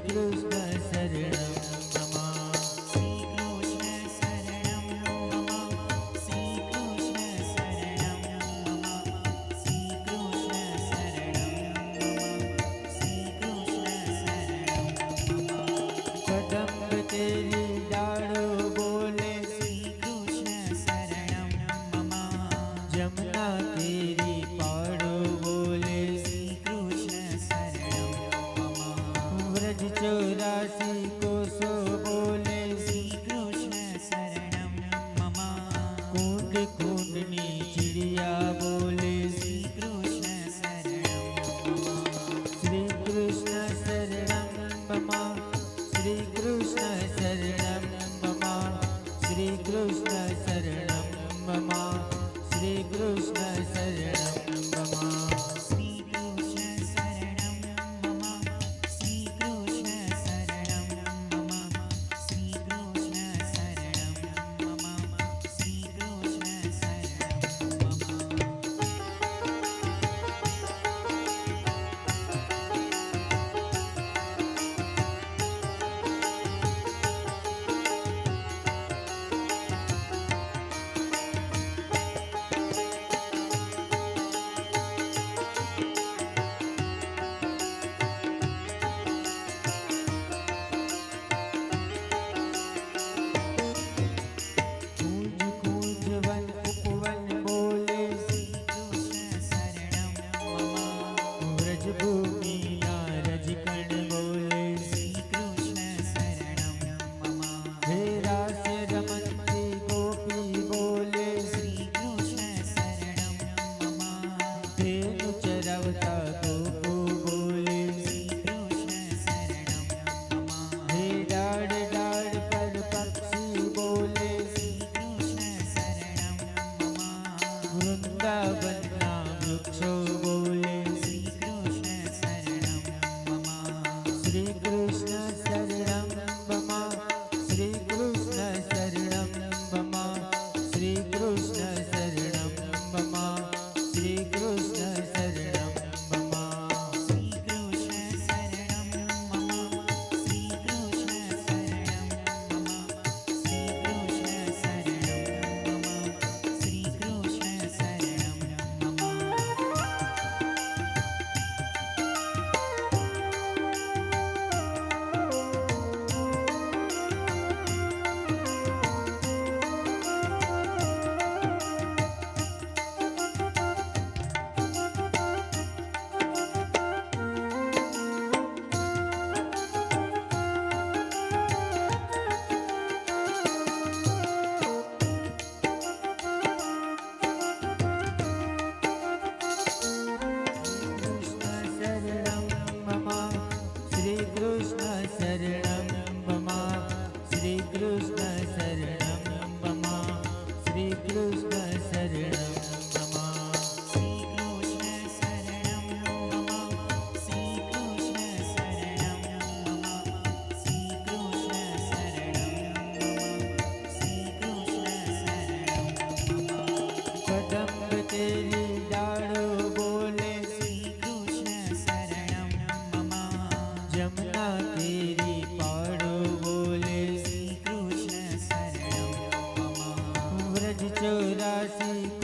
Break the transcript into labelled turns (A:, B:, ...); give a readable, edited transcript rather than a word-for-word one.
A: कृष्ण शरणं मम।
B: श्री कृष्ण शरणं मम। श्री कृष्ण शरणं मम। श्री कृष्ण शरणं मम। श्री कृष्ण शरणं मम।
A: कदम्ब तेरी डालो बोले
B: श्री कृष्ण शरणं मम।
A: जमुना तेरी पाड़ो बोले
B: श्री कृष्ण शरणं मम।
A: व्रज 84 कोसो बोले
B: श्री कृष्ण शरणं मम।
A: कूट कूटनी चिड़िया बोले
B: श्री कृष्ण शरणं मम।
A: श्री कृष्ण शरणं मम। श्री कृष्ण शरणं मम। श्री कृष्ण शरणं मम। श्री कृष्ण शरणं मम।
B: श्री कृष्ण शरणं मम। श्री कृष्ण शरणं मम। श्री कृष्ण शरणं मम। श्री कृष्ण शरणं मम।
A: कूंज कूंज वन उपवन बोले
B: श्री कृष्ण शरणं मम।
A: व्रज भूमि नारज कण बोले
B: श्री कृष्ण शरणं मम।
A: हे रास रमन्ती गोपी बोले
B: श्री कृष्ण शरणं मम।
A: धेनु चरवता गोपू बोले
B: श्री कृष्ण शरणं मम।
A: हे डाढ़ डाढ़ पर पक्षी बोले
B: श्री कृष्ण शरणं मम।
A: वृंदावन ना वृक्षो बोले
B: श्री कृष्ण शरणं मम।
A: श्री कृष्ण शरणं मम। श्री कृष्ण शरणं मम। श्री कृष्ण शरणं मम। श्री कृष्ण शरणं मम।
B: श्री कृष्ण शरणं मम। श्री कृष्ण शरणं मम। श्री कृष्ण शरणं मम। श्री कृष्ण शरणं मम।
A: कृष्ण शरणं मम। श्री कृष्ण शरणं मम। श्री कृष्ण शरणं मम। श्री कृष्ण शरणं मम।
B: श्री कृष्ण शरणं मम। श्री कृष्ण शरणं मम। श्री कृष्ण शरणं मम। श्री कृष्ण शरणं मम।
A: कदम्ब तेरी डालो बोले
B: श्री कृष्ण शरणं मम।
A: जमुना तेरी पाड़ो बोले
B: श्री कृष्ण शरणं मम।
A: व्रज 84